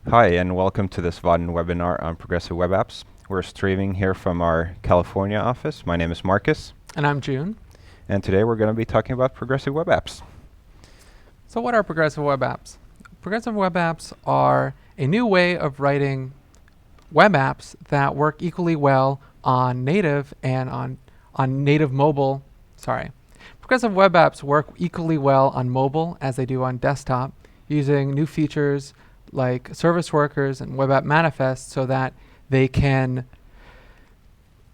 Hi, and welcome to this Vaden webinar on progressive web apps. We're streaming here from our California office. My name is Marcus, And I'm June. and today we're going to be talking about progressive web apps. So what are progressive web apps? Progressive web apps are a new way of writing web apps that work equally well on native and on native mobile. Progressive web apps work equally well on mobile as they do on desktop, using new features like service workers and web app manifests so that they can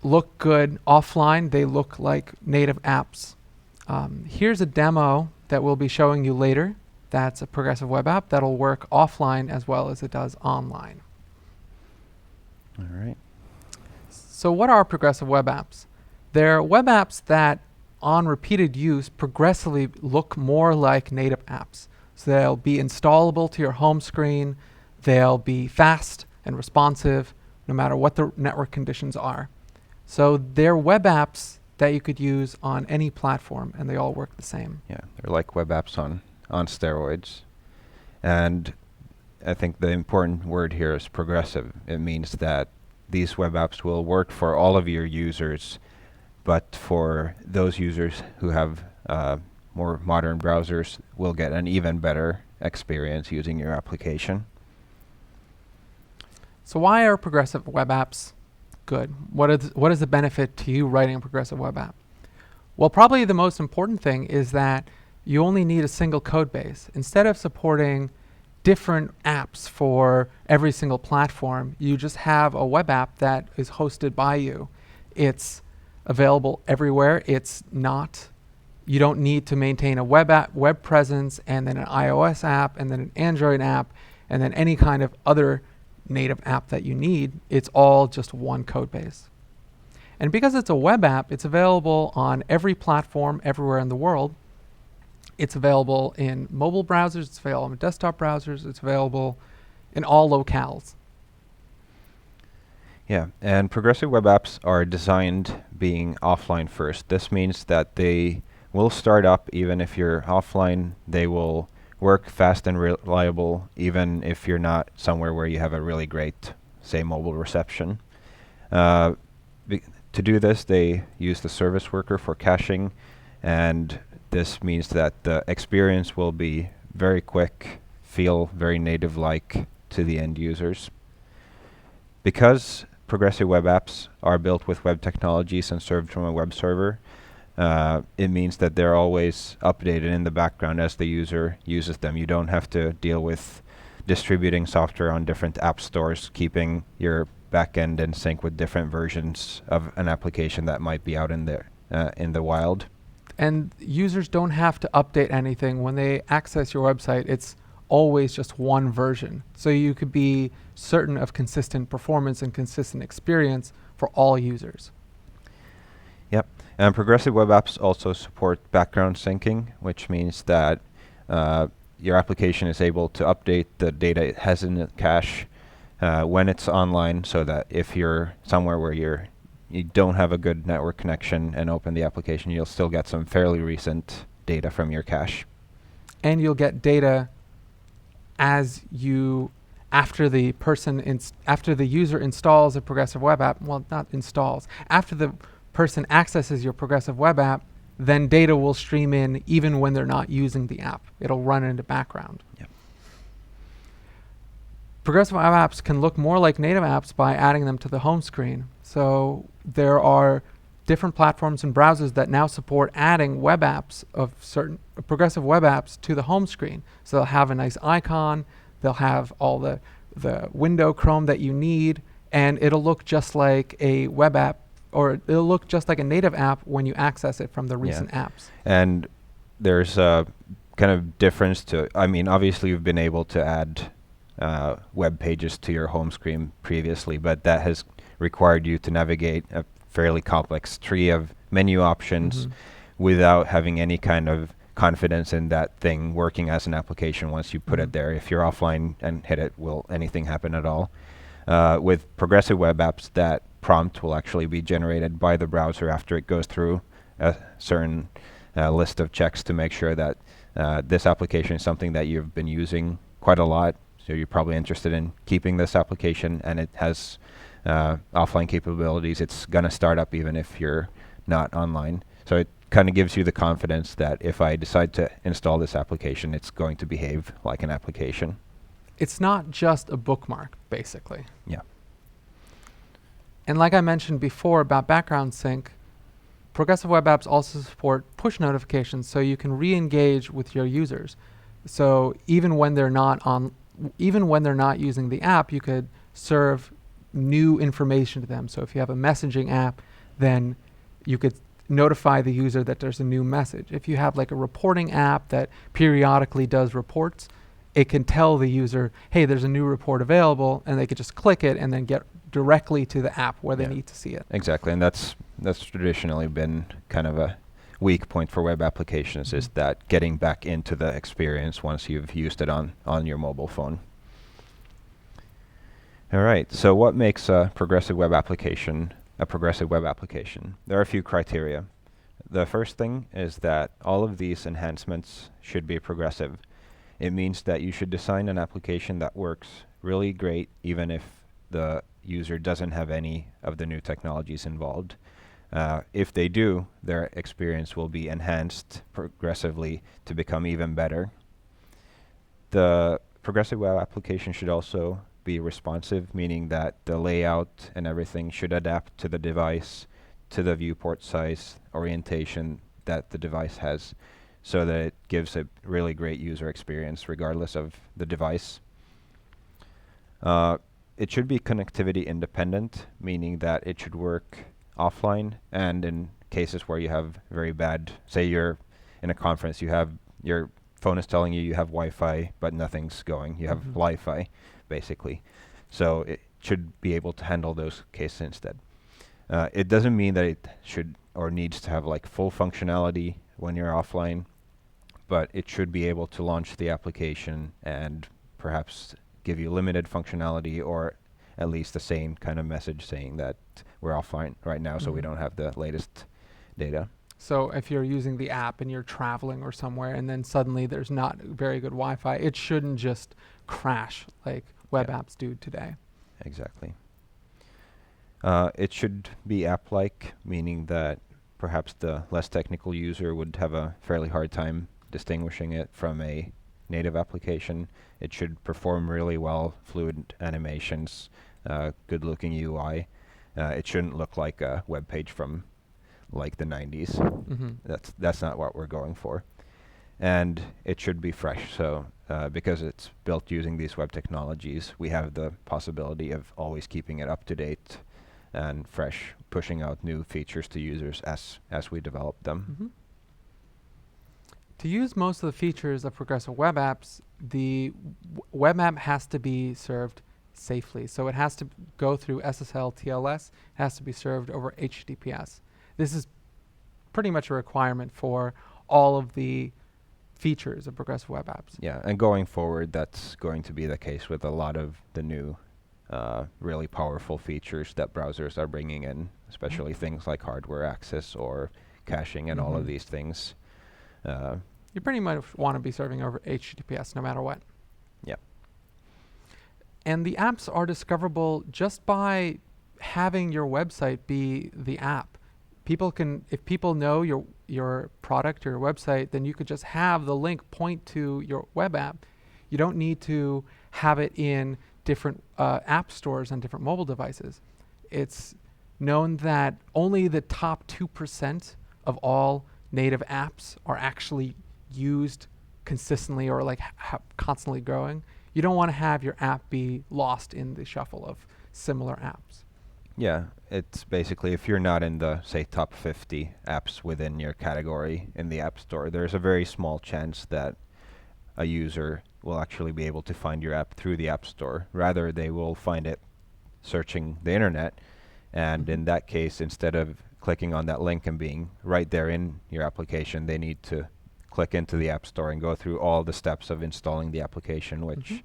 look good offline. They look like native apps. Here's a demo that we'll be showing you later. That's a progressive web app that'll work offline as well as it does online. All right. So what are progressive web apps? They're web apps that, on repeated use, progressively look more like native apps. So they'll be installable to your home screen. They'll be fast and responsive no matter what the network conditions are. So they're web apps that you could use on any platform, and they all work the same. Yeah, they're like web apps on steroids. And I think the important word here is progressive. It means that these web apps will work for all of your users, but for those users who have more modern browsers will get an even better experience using your application. So why are progressive web apps good? What is the benefit to you writing a progressive web app? Well, probably the most important thing is that you only need a single code base. Instead of supporting different apps for every single platform, you just have a web app that is hosted by you. It's available everywhere. You don't need to maintain a web presence, and then an iOS app, and then an Android app, and then any kind of other native app that you need. It's all just one code base. And because it's a web app, it's available on every platform everywhere in the world. It's available in mobile browsers, it's available in desktop browsers, it's available in all locales. Yeah, and progressive web apps are designed being offline first. This means that they will start up even if you're offline. They will work fast and reliable even if you're not somewhere where you have a really great, say, mobile reception. To do this, they use the service worker for caching, and this means that the experience will be very quick, feel very native-like to the end users. Because progressive web apps are built with web technologies and served from a web server, it means that they're always updated in the background as the user uses them. You don't have to deal with distributing software on different app stores, keeping your backend in sync with different versions of an application that might be out in the wild. And users don't have to update anything. When they access your website, it's always just one version. So you could be certain of consistent performance and consistent experience for all users. Yep. And progressive web apps also support background syncing, which means that your application is able to update the data it has in the cache when it's online, so that if you're somewhere where you don't have a good network connection and open the application, you'll still get some fairly recent data from your cache. And you'll get data after the user installs a progressive web app. Well, not installs. After the person accesses your progressive web app, then data will stream in even when they're not using the app. It'll run in the background. Yep. Progressive web apps can look more like native apps by adding them to the home screen. So there are different platforms and browsers that now support adding web apps of certain progressive web apps to the home screen. So they'll have a nice icon, they'll have all the window Chrome that you need, and it'll look just like a web app, or it'll look just like a native app when you access it from the recent apps. And there's a kind of difference obviously you've been able to add web pages to your home screen previously, but that has required you to navigate a fairly complex tree of menu options without having any kind of confidence in that thing working as an application once you put it there. If you're offline and hit it, will anything happen at all? With progressive web apps, that prompt will actually be generated by the browser after it goes through a certain list of checks to make sure that this application is something that you've been using quite a lot, so you're probably interested in keeping this application, and it has offline capabilities. It's going to start up even if you're not online. So it kind of gives you the confidence that if I decide to install this application, it's going to behave like an application. It's not just a bookmark, basically. Yeah. And like I mentioned before about background sync, progressive web apps also support push notifications, so you can re-engage with your users. So even when they're not using the app, you could serve new information to them. So if you have a messaging app, then you could notify the user that there's a new message. If you have like a reporting app that periodically does reports, it can tell the user, hey, there's a new report available, and they could just click it and then get directly to the app where they need to see it. Exactly, and that's traditionally been kind of a weak point for web applications, is that getting back into the experience once you've used it on your mobile phone. All right, so what makes a progressive web application a progressive web application? There are a few criteria. The first thing is that all of these enhancements should be progressive. It means that you should design an application that works really great even if the user doesn't have any of the new technologies involved. If they do, their experience will be enhanced progressively to become even better. The progressive web application should also be responsive, meaning that the layout and everything should adapt to the device, to the viewport size, orientation that the device has, so that it gives a really great user experience regardless of the device. It should be connectivity independent, meaning that it should work offline, and in cases where you have very bad, say you're in a conference, you have your phone is telling you have Wi-Fi, but nothing's going. You have Li-Fi, basically. So it should be able to handle those cases instead. It doesn't mean that it should or needs to have like full functionality when you're offline, but it should be able to launch the application and perhaps give you limited functionality, or at least the same kind of message saying that we're offline right now, so we don't have the latest data. So if you're using the app and you're traveling or somewhere and then suddenly there's not very good Wi-Fi, it shouldn't just crash like web apps do today. Exactly. It should be app-like, meaning that perhaps the less technical user would have a fairly hard time distinguishing it from a native application. It should perform really well, fluid animations, good-looking UI. It shouldn't look like a web page from like the 90s. That's not what we're going for. And it should be fresh. So because it's built using these web technologies, we have the possibility of always keeping it up to date and fresh, pushing out new features to users as we develop them. To use most of the features of progressive web apps, the web app has to be served safely. So it has to go through SSL TLS, it has to be served over HTTPS. This is pretty much a requirement for all of the features of progressive web apps. Yeah, and going forward, that's going to be the case with a lot of the new really powerful features that browsers are bringing in, especially things like hardware access or caching and all of these things. You pretty much want to be serving over HTTPS no matter what. Yeah. And the apps are discoverable just by having your website be the app. People can, if people know your product or your website, then you could just have the link point to your web app. You don't need to have it in different app stores on different mobile devices. It's known that only the top 2% of all native apps are actually used consistently or like constantly growing. You don't want to have your app be lost in the shuffle of similar apps. Yeah, it's basically if you're not in the, say, top 50 apps within your category in the App Store, there's a very small chance that a user will actually be able to find your app through the App Store. Rather, they will find it searching the internet, and in that case, instead of clicking on that link and being right there in your application, they need to click into the App Store and go through all the steps of installing the application, which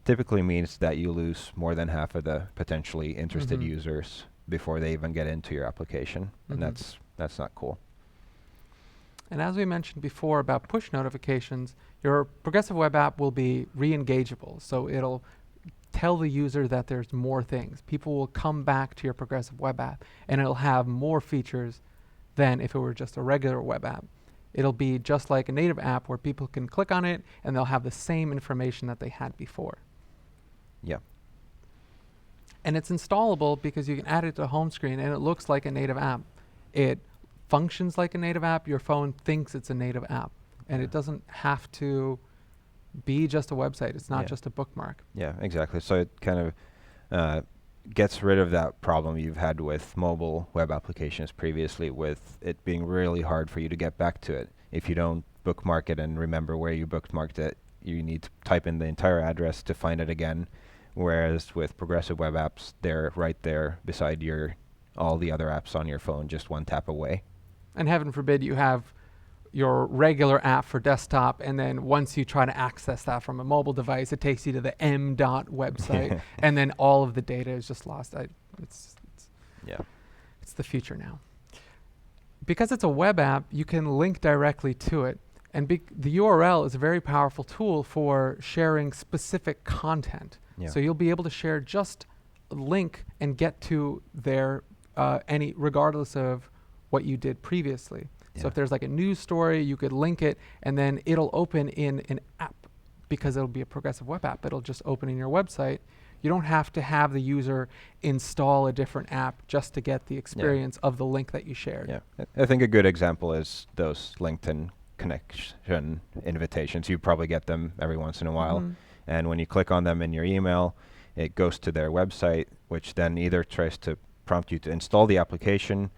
typically means that you lose more than half of the potentially interested users before they even get into your application, and that's not cool. And as we mentioned before about push notifications, your progressive web app will be re-engageable. So it'll tell the user that there's more things. People will come back to your progressive web app and it'll have more features than if it were just a regular web app. It'll be just like a native app where people can click on it and they'll have the same information that they had before. Yeah. And it's installable because you can add it to the home screen and it looks like a native app. It functions like a native app. Your phone thinks it's a native app. And it doesn't have to be just a website. It's not just a bookmark. Yeah, exactly. So it kind of gets rid of that problem you've had with mobile web applications previously, with it being really hard for you to get back to it. If you don't bookmark it and remember where you bookmarked it, you need to type in the entire address to find it again. Whereas with progressive web apps, they're right there beside all the other apps on your phone, just one tap away. And heaven forbid you have your regular app for desktop, and then once you try to access that from a mobile device, it takes you to the M. website, and then all of the data is just lost. It's the future now. Because it's a web app, you can link directly to it, and the URL is a very powerful tool for sharing specific content. Yeah. So you'll be able to share just a link and get to their regardless of what you did previously. So if there's like a news story, you could link it and then it'll open in an app because it'll be a progressive web app. It'll just open in your website. You don't have to have the user install a different app just to get the experience of the link that you shared. Yeah, I think a good example is those LinkedIn connection invitations. You probably get them every once in a while. Mm-hmm. And when you click on them in your email, it goes to their website, which then either tries to prompt you to install the application,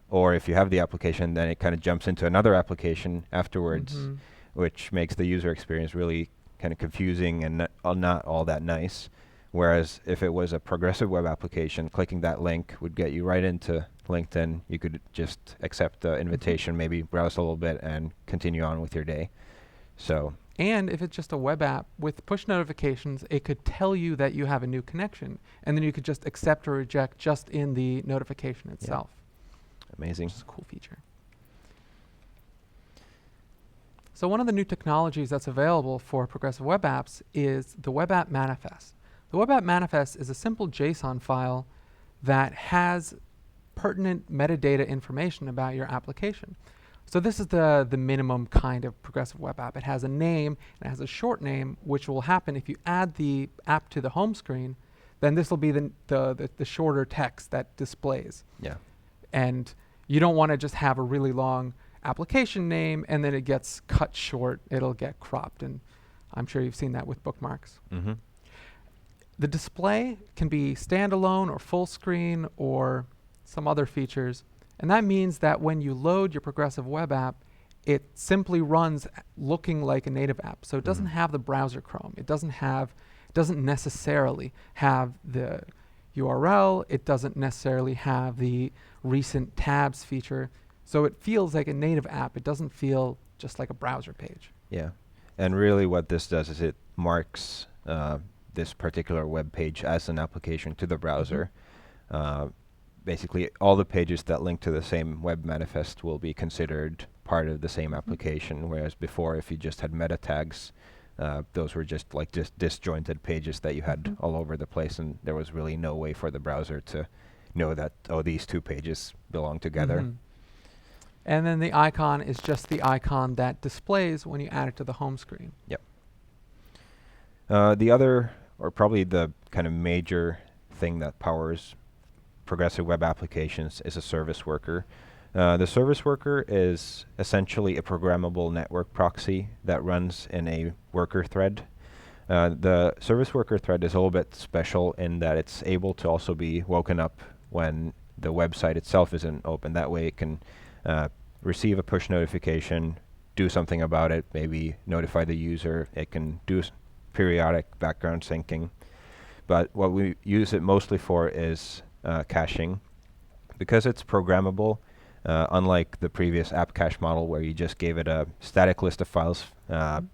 or if you have the application, then it kind of jumps into another application afterwards, which makes the user experience really kind of confusing and not all that nice. Whereas if it was a progressive web application, clicking that link would get you right into LinkedIn. You could just accept the invitation, maybe browse a little bit, and continue on with your day. So. And if it's just a web app with push notifications, it could tell you that you have a new connection, and then you could just accept or reject just in the notification itself. Amazing. Which is a cool feature. So one of the new technologies that's available for progressive web apps is the web app manifest. The web app manifest is a simple JSON file that has pertinent metadata information about your application. So this is the minimum kind of progressive web app. It has a name, and it has a short name, which will happen if you add the app to the home screen, then this will be the shorter text that displays. Yeah. And you don't want to just have a really long application name and then it gets cut short. It'll get cropped, and I'm sure you've seen that with bookmarks. Mm-hmm. The display can be standalone or full screen or some other features. And that means that when you load your progressive web app, it simply runs looking like a native app. So it doesn't have the browser Chrome. It doesn't necessarily have the URL. It doesn't necessarily have the recent tabs feature. So it feels like a native app. It doesn't feel just like a browser page. Yeah. And really what this does is it marks this particular web page as an application to the browser. Basically, all the pages that link to the same web manifest will be considered part of the same application, whereas before, if you just had meta tags, those were just disjointed pages that you had all over the place, and there was really no way for the browser to know that, oh, these two pages belong together. And then the icon is just the icon that displays when you add it to the home screen. Yep. The other, or probably the kind of major thing that powers progressive web applications, is a service worker. The service worker is essentially a programmable network proxy that runs in a worker thread. The service worker thread is a little bit special in that it's able to also be woken up when the website itself isn't open. That way it can receive a push notification, do something about it, maybe notify the user. It can do periodic background syncing. But what we use it mostly for is caching. Because it's programmable, unlike the previous app cache model where you just gave it a static list of files, kind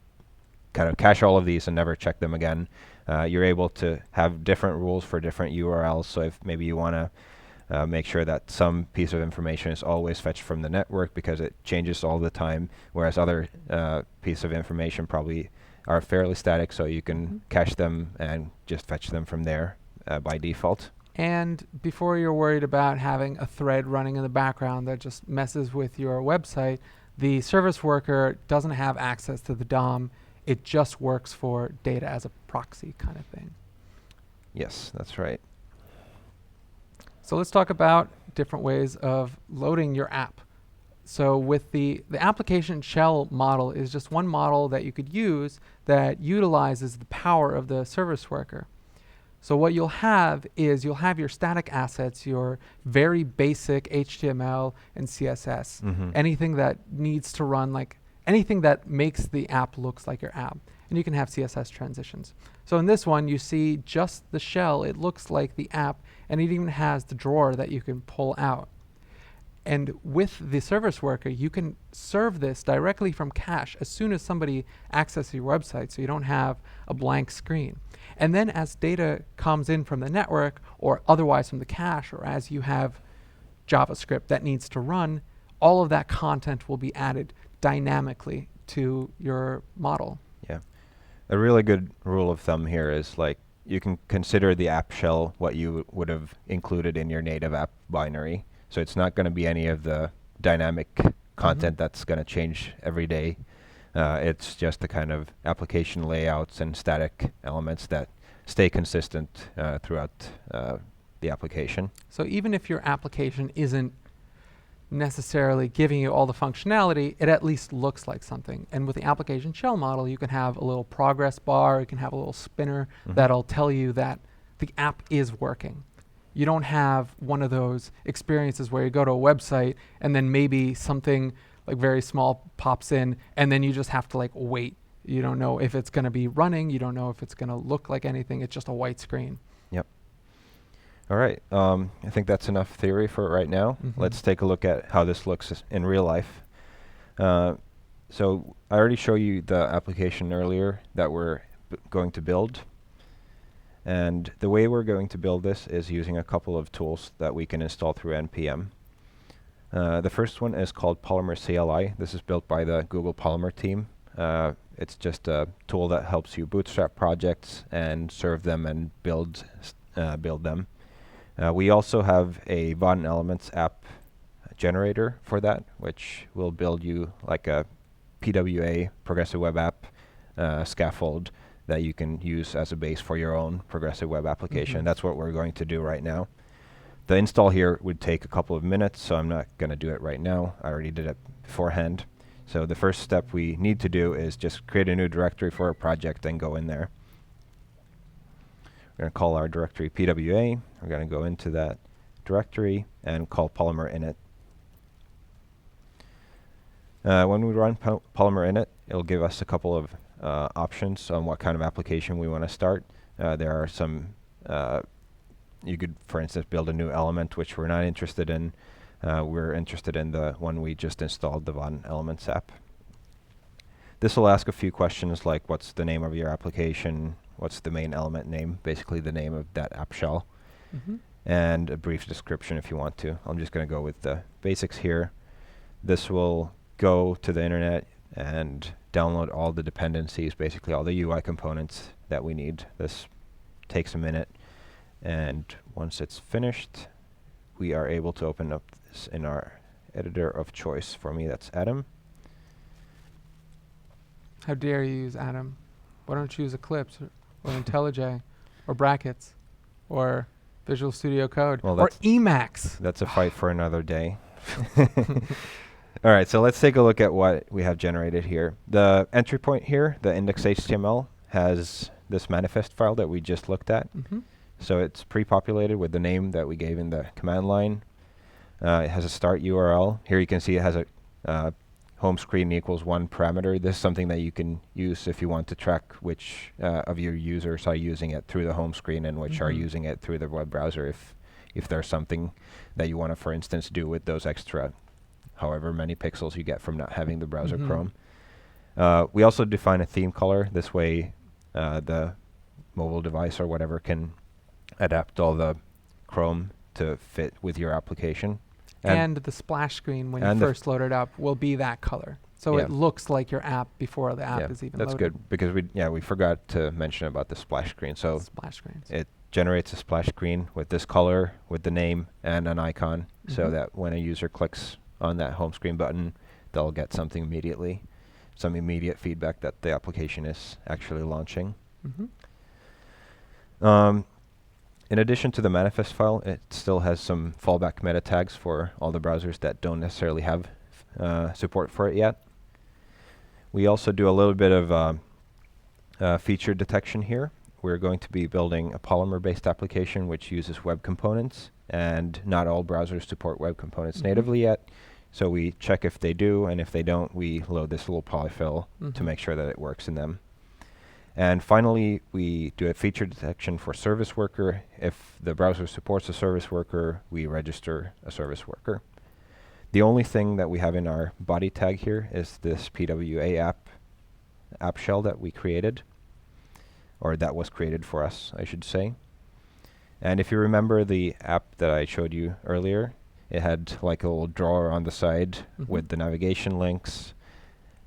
of cache all of these and never check them again, you're able to have different rules for different URLs. So if maybe you want make sure that some piece of information is always fetched from the network because it changes all the time, whereas other pieces of information probably are fairly static, so you can cache them and just fetch them from there by default. And before you're worried about having a thread running in the background that just messes with your website, the service worker doesn't have access to the DOM. It just works for data as a proxy kind of thing. Yes, that's right. So let's talk about different ways of loading your app. So with the application shell model is just one model that you could use that utilizes the power of the service worker. So what you'll have is you'll have your static assets, your very basic HTML and CSS, anything that needs to run, like anything that makes the app looks like your app. And you can have CSS transitions. So in this one, you see just the shell. It looks like the app, and it even has the drawer that you can pull out. And with the service worker, you can serve this directly from cache as soon as somebody accesses your website, so you don't have a blank screen. And then as data comes in from the network or otherwise from the cache, or as you have JavaScript that needs to run, all of that content will be added dynamically to your model. Yeah. A really good rule of thumb here is like you can consider the app shell what you would have included in your native app binary. So it's not going to be any of the dynamic content that's going to change every day. It's just the kind of application layouts and static elements that stay consistent throughout the application. So even if your application isn't necessarily giving you all the functionality, it at least looks like something. And with the application shell model, you can have a little progress bar, you can have a little spinner that'll tell you that the app is working. You don't have one of those experiences where you go to a website and then maybe something like very small pops in and then you just have to like wait. You don't know if it's going to be running. You don't know if it's going to look like anything. It's just a white screen. Yep. All right. I think that's enough theory for right now. Let's take a look at how this looks in real life. So I already showed you the application earlier that we're going to build. And the way we're going to build this is using a couple of tools that we can install through NPM. The first one is called Polymer CLI. This is built by the Google Polymer team. It's just a tool that helps you bootstrap projects and serve them and build them. We also have a Vaadin Elements app generator for that, which will build you like a PWA, Progressive Web App scaffold that you can use as a base for your own progressive web application. That's what we're going to do right now. The install here would take a couple of minutes, so I'm not going to do it right now. I already did it beforehand. So the first step we need to do is just create a new directory for a project and go in there. We're going to call our directory PWA. We're going to go into that directory and call Polymer init. When we run Polymer init, it'll give us a couple of options on what kind of application we want to start. There are some, you could, for instance, build a new element, which we're not interested in. We're interested in the one we just installed, the Vaadin Elements app. This will ask a few questions like what's the name of your application, what's the main element name, basically the name of that app shell, and a brief description if you want to. I'm just going to go with the basics here. This will go to the internet and download all the dependencies, basically all the UI components that we need. This takes a minute, and once it's finished, we are able to open up this in our editor of choice. For me, that's Atom. How dare you use Atom? Why don't you use Eclipse or IntelliJ or Brackets or Visual Studio Code or Emacs? That's a fight for another day. All right, so let's take a look at what we have generated here. The entry point here, the index.html, has this manifest file that we just looked at. So it's pre-populated with the name that we gave in the command line. It has a start URL. Here you can see it has a home screen equals 1 parameter. This is something that you can use if you want to track which of your users are using it through the home screen and which are using it through the web browser. If there's something that you want to, for instance, do with those extra however many pixels you get from not having the browser Chrome. We also define a theme color. This way the mobile device or whatever can adapt all the Chrome to fit with your application. And the splash screen when you first load it up will be that color. So it looks like your app before the app is even loaded. That's good because we forgot to mention about the splash screen. So splash screens. It generates a splash screen with this color, with the name and an icon, so that when a user clicks on that home screen button, they'll get something immediately, some immediate feedback that the application is actually launching. In addition to the manifest file, it still has some fallback meta tags for all the browsers that don't necessarily have support for it yet. We also do a little bit of feature detection here. We're going to be building a Polymer-based application which uses web components, and not all browsers support web components natively yet. So we check if they do, and if they don't, we load this little polyfill to make sure that it works in them. And finally, we do a feature detection for service worker. If the browser supports a service worker, we register a service worker. The only thing that we have in our body tag here is this PWA app shell that we created, or that was created for us, I should say. And if you remember the app that I showed you earlier, it had like a little drawer on the side with the navigation links.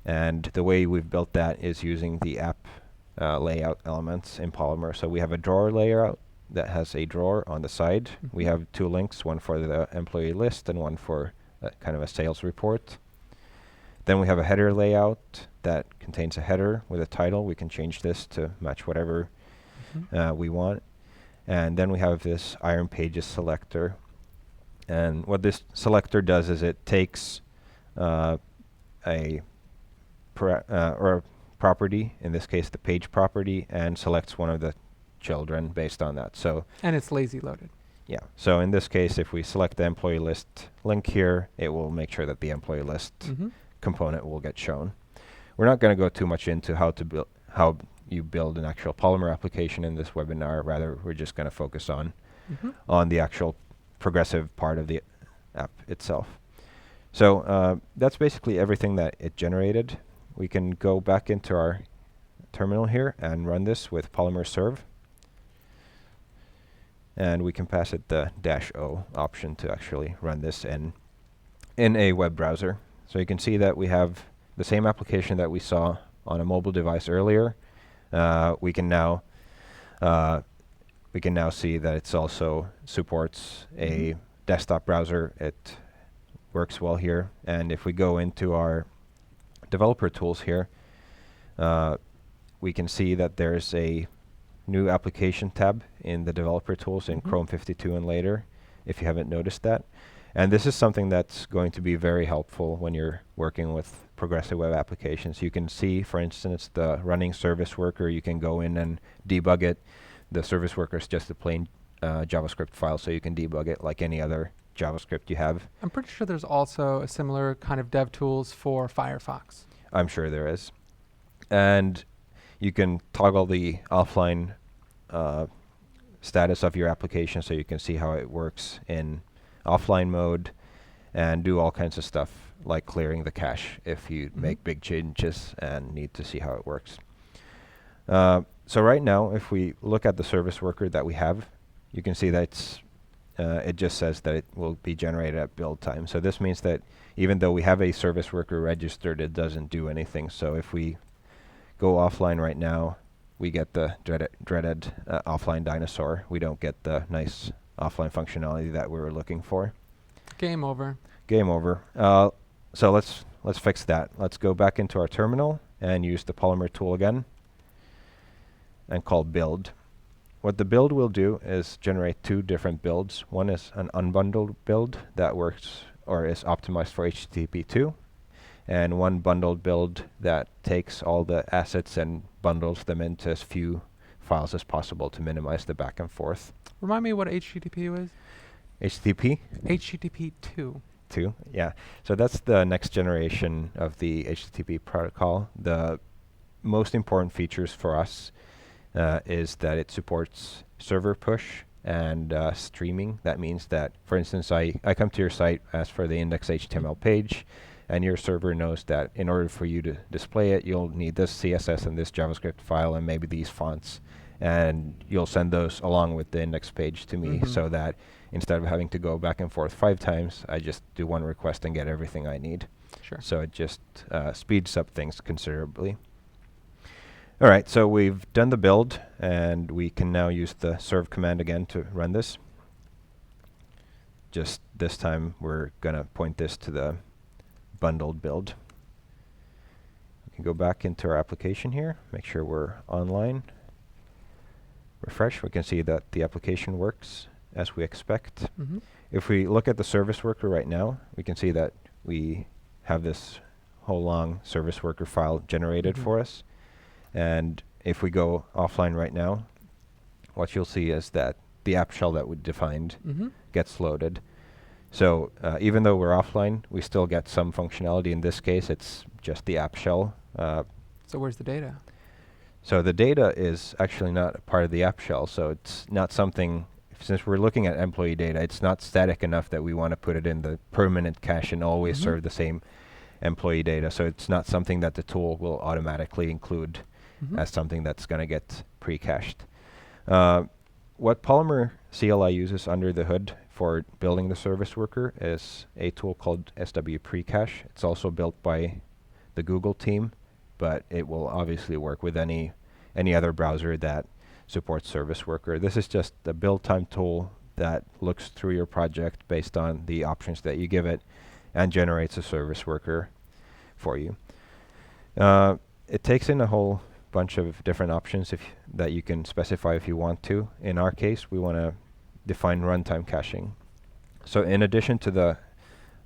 And the way we've built that is using the app layout elements in Polymer. So we have a drawer layout that has a drawer on the side. We have two links, one for the employee list and one for kind of a sales report. Then we have a header layout that contains a header with a title. We can change this to match whatever we want. And then we have this Iron Pages selector. And what this selector does is it takes a property, in this case the page property, and selects one of the children based on that. So and it's lazy loaded. Yeah. So in this case, if we select the employee list link here, it will make sure that the employee list component will get shown. We're not going to go too much into how you build an actual Polymer application in this webinar. Rather, we're just going to focus on the actual progressive part of the app itself. So that's basically everything that it generated. We can go back into our terminal here and run this with Polymer serve. And we can pass it the -O option to actually run this in a web browser. So you can see that we have the same application that we saw on a mobile device earlier. We can now see that it's also supports a desktop browser. It works well here. And if we go into our developer tools here, we can see that there's a new application tab in the developer tools in Chrome 52 and later, if you haven't noticed that. And this is something that's going to be very helpful when you're working with progressive web applications. You can see, for instance, the running service worker. You can go in and debug it. The service worker is just a plain JavaScript file, so you can debug it like any other JavaScript you have. I'm pretty sure there's also a similar kind of dev tools for Firefox. I'm sure there is. And you can toggle the offline status of your application so you can see how it works in offline mode, and do all kinds of stuff like clearing the cache if you make big changes and need to see how it works. So right now, if we look at the service worker that we have, you can see that it just says that it will be generated at build time. So this means that even though we have a service worker registered, it doesn't do anything. So if we go offline right now, we get the dreaded offline dinosaur. We don't get the nice offline functionality that we were looking for. Game over. Game over. So let's fix that. Let's go back into our terminal and use the Polymer tool again and call build. What the build will do is generate two different builds. One is an unbundled build that works or is optimized for HTTP2, and one bundled build that takes all the assets and bundles them into as few files as possible to minimize the back and forth. Remind me what HTTP is? HTTP? HTTP2. 2, yeah. So that's the next generation of the HTTP protocol. The most important features for us is that it supports server push and streaming. That means that, for instance, I come to your site, ask for the index.html page, and your server knows that in order for you to display it, you'll need this CSS and this JavaScript file and maybe these fonts. and you'll send those along with the index page to me so that instead of having to go back and forth 5 times, I just do one request and get everything I need. Sure. So it just speeds up things considerably. All right, so we've done the build, and we can now use the serve command again to run this. Just this time, we're going to point this to the bundled build. We can go back into our application here, make sure we're online. Refresh, we can see that the application works as we expect. If we look at the service worker right now, we can see that we have this whole long service worker file generated for us. And if we go offline right now, what you'll see is that the app shell that we defined gets loaded. So even though we're offline, we still get some functionality. In this case, it's just the app shell. So where's the data? So the data is actually not a part of the app shell. So it's not something, since we're looking at employee data, it's not static enough that we want to put it in the permanent cache and always serve the same employee data. So it's not something that the tool will automatically include as something that's going to get pre-cached. What Polymer CLI uses under the hood for building the service worker is a tool called SW Precache. It's also built by the Google team, but it will obviously work with any other browser that supports service worker. This is just a build time tool that looks through your project based on the options that you give it and generates a service worker for you. It takes in a whole bunch of different options that you can specify if you want to. In our case, we want to define runtime caching. So in addition to the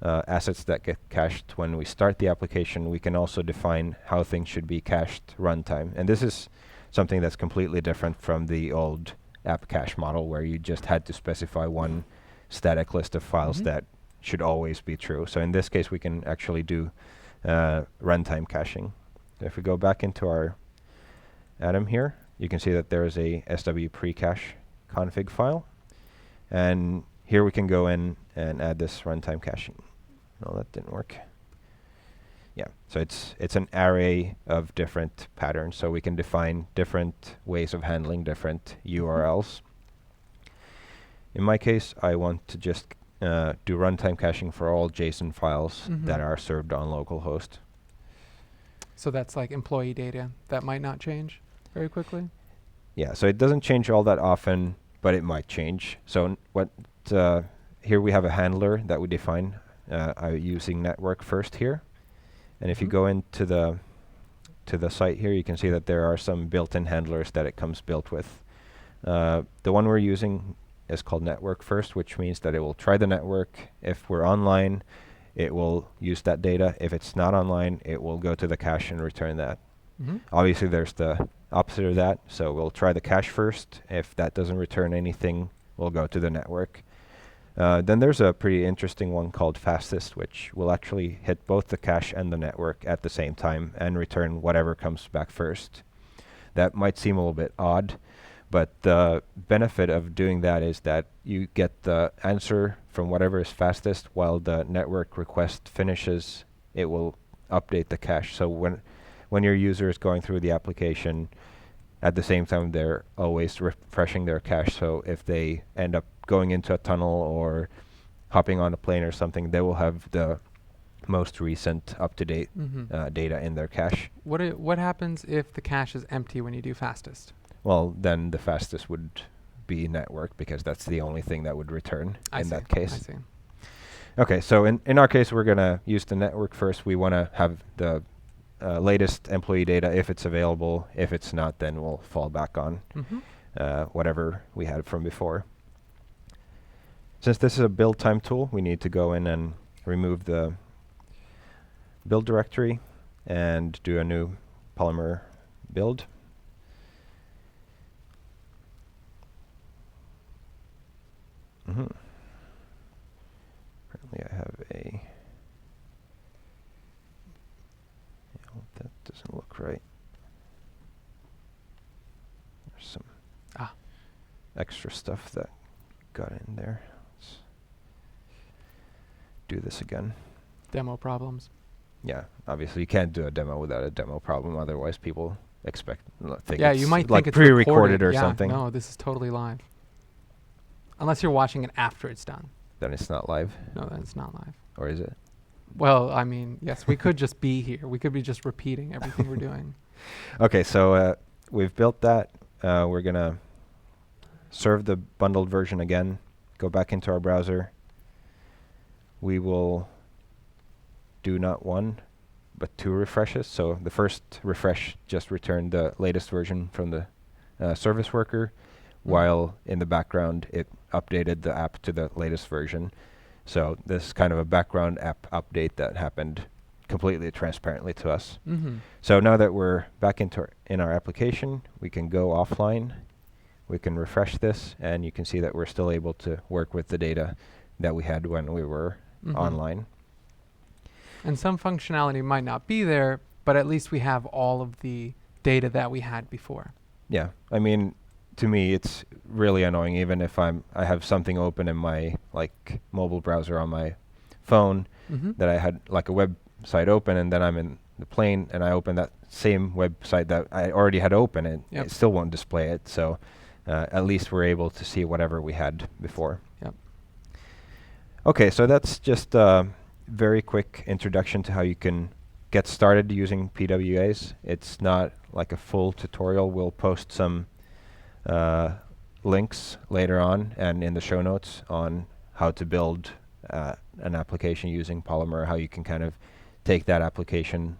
assets that get cached when we start the application, we can also define how things should be cached runtime. And this is something that's completely different from the old app cache model where you just had to specify one static list of files that should always be true. So in this case, we can actually do runtime caching. If we go back into our Atom here, you can see that there is a SW precache config file. And here we can go in and add this runtime caching. No, that didn't work. Yeah, so it's an array of different patterns. So we can define different ways of handling different URLs. In my case, I want to just do runtime caching for all JSON files that are served on localhost. So that's like employee data. That might not change very quickly? Yeah, so it doesn't change all that often, but it might change. So here we have a handler that we define using network first here. And if you go into the site here, you can see that there are some built-in handlers that it comes built with. The one we're using is called network first, which means that it will try the network. If we're online, it will use that data. If it's not online, it will go to the cache and return that. Obviously, there's the opposite of that. So we'll try the cache first. If that doesn't return anything, we'll go to the network. Then there's a pretty interesting one called fastest, which will actually hit both the cache and the network at the same time and return whatever comes back first. That might seem a little bit odd, but the benefit of doing that is that you get the answer from whatever is fastest while the network request finishes. It will update the cache. So when your user is going through the application, at the same time they're always refreshing their cache. So if they end up going into a tunnel or hopping on a plane or something, they will have the most recent up-to-date data in their cache. What happens if the cache is empty when you do fastest? Well, then the fastest would be network because that's the only thing that would return in that case. I see. Okay, so in our case, we're going to use the network first. We want to have the latest employee data if it's available. If it's not, then we'll fall back on whatever we had from before. Since this is a build time tool, we need to go in and remove the build directory and do a new Polymer build. Apparently I have a... that doesn't look right. There's some extra stuff that got in there. Let's do this again. Demo problems. Yeah, obviously you can't do a demo without a demo problem, otherwise people Yeah, you might like think it's pre-recorded recorded or yeah, something. No, this is totally live. Unless you're watching it after it's done. Then it's not live, No, then it's not live. or is it? Well, I mean, yes, we could just be here. We could be just repeating everything we're doing. Okay, so we've built that. We're gonna serve the bundled version again. Go back into our browser. We will do not one, but 2 refreshes. So the first refresh just returned the latest version from the service worker, while in the background it updated the app to the latest version. So this is kind of a background app update that happened completely transparently to us. Mm-hmm. So now that we're back in our application, we can go offline. We can refresh this, and you can see that we're still able to work with the data that we had when we were online. And some functionality might not be there, but at least we have all of the data that we had before. Yeah, I mean, to me, it's really annoying. Even if I have something open in my mobile browser on my phone, that I had like a website open, and then I'm in the plane, and I open that same website that I already had open, and it still won't display it. So at least we're able to see whatever we had before. Yep. Okay, so that's just a very quick introduction to how you can get started using PWAs. It's not like a full tutorial. We'll post some links later on and in the show notes on how to build an application using Polymer, how you can kind of take that application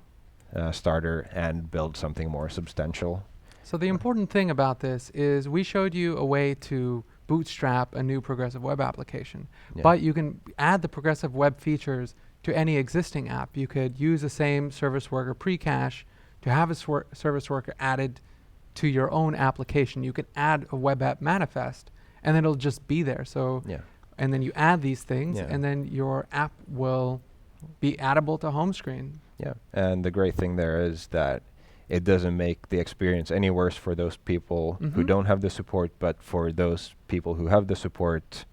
starter and build something more substantial. So the important thing about this is we showed you a way to bootstrap a new progressive web application, but you can add the progressive web features to any existing app. You could use the same service worker pre-cache to have a service worker added to your own application. You can add a web app manifest, and then it'll just be there. So, and then you add these things, and then your app will be addable to home screen. Yeah, and the great thing there is that it doesn't make the experience any worse for those people who don't have the support, but for those people who have the support,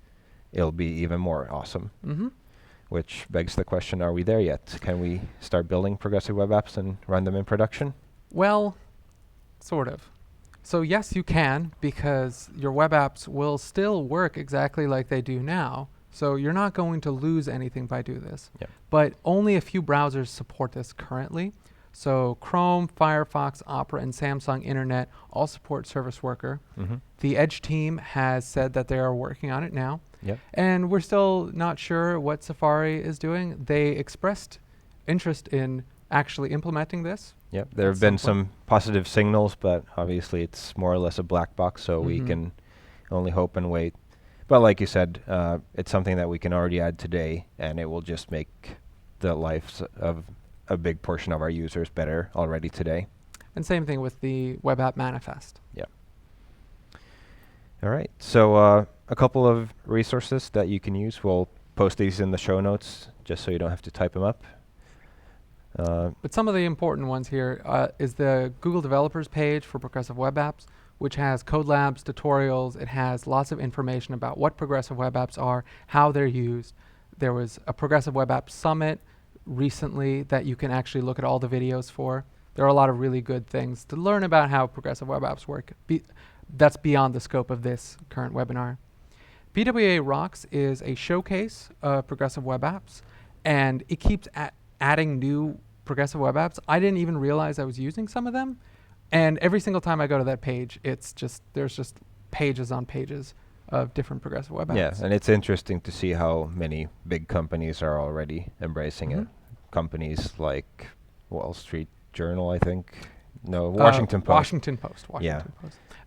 it'll be even more awesome. Which begs the question, are we there yet? Can we start building progressive web apps and run them in production? Well, sort of. So yes, you can, because your web apps will still work exactly like they do now. So you're not going to lose anything by doing this. But only a few browsers support this currently. So Chrome, Firefox, Opera, and Samsung Internet all support Service Worker. The Edge team has said that they are working on it now. And we're still not sure what Safari is doing. They expressed interest in actually implementing this. There have been some positive signals, but obviously it's more or less a black box, so we can only hope and wait. But like you said, it's something that we can already add today, and it will just make the lives of a big portion of our users better already today. And same thing with the web app manifest. All right, so a couple of resources that you can use. We'll post these in the show notes just so you don't have to type them up. But some of the important ones here is the Google Developers page for progressive web apps, which has code labs, tutorials. It has lots of information about what progressive web apps are, how they're used. There was a progressive web app summit recently that you can actually look at all the videos for. There are a lot of really good things to learn about how progressive web apps work. That's beyond the scope of this current webinar. PWA Rocks is a showcase of progressive web apps, and it keeps adding new progressive web apps. I didn't even realize I was using some of them, and every single time I go to that page, there's just pages on pages of different progressive web apps. Yeah, and it's interesting to see how many big companies are already embracing it. Companies like Wall Street Journal, I think. No, Washington Post. Washington Post.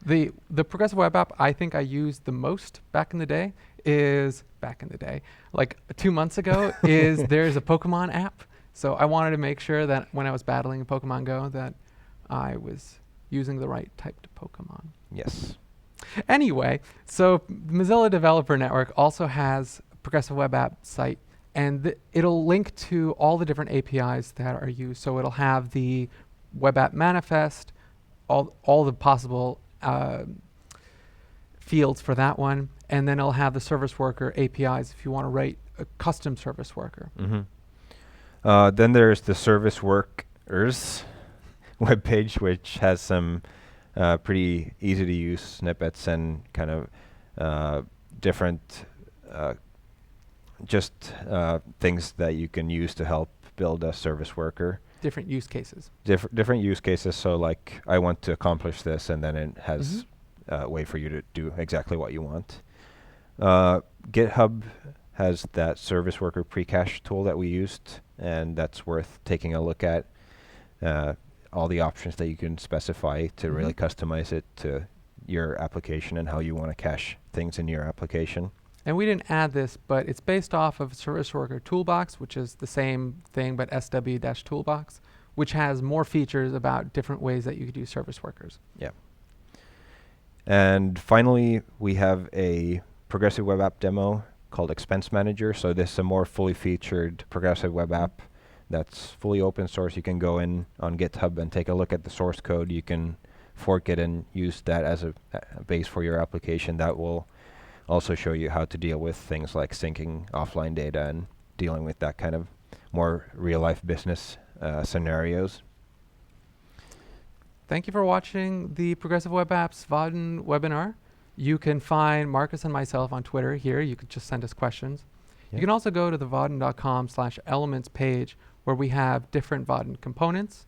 The progressive web app I think I used the most back in the day, like 2 months ago, is there's a Pokemon app. So I wanted to make sure that when I was battling Pokemon Go that I was using the right type of Pokemon. Yes. Anyway, so Mozilla Developer Network also has a progressive web app site, and it'll link to all the different APIs that are used. So it'll have the web app manifest, all the possible fields for that one, and then it'll have the service worker APIs if you want to write a custom service worker. Then there's the service workers, web page, which has some pretty easy to use snippets and kind of different things that you can use to help build a service worker. Different use cases. Different use cases. So like I want to accomplish this, and then it has a way for you to do exactly what you want. GitHub has that service worker pre-cache tool that we used, and that's worth taking a look at. All the options that you can specify to really customize it to your application and how you want to cache things in your application. And we didn't add this, but it's based off of Service Worker Toolbox, which is the same thing, but SW-Toolbox, which has more features about different ways that you could use service workers. Yeah. And finally, we have a progressive web app demo called Expense Manager. So this is a more fully featured progressive web app that's fully open source. You can go in on GitHub and take a look at the source code. You can fork it and use that as a base for your application. That will also show you how to deal with things like syncing offline data and dealing with that kind of more real-life business scenarios. Thank you for watching the Progressive Web Apps Vaadin webinar. You can find Marcus and myself on Twitter here. You could just send us questions. Yeah. You can also go to the vaadin.com/elements page where we have different Vaadin components,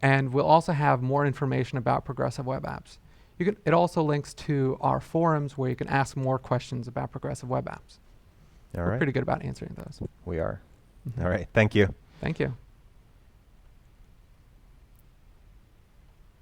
and we'll also have more information about progressive web apps. It also links to our forums where you can ask more questions about progressive web apps. All We're right. pretty good about answering those. We are. All right. Thank you. Thank you.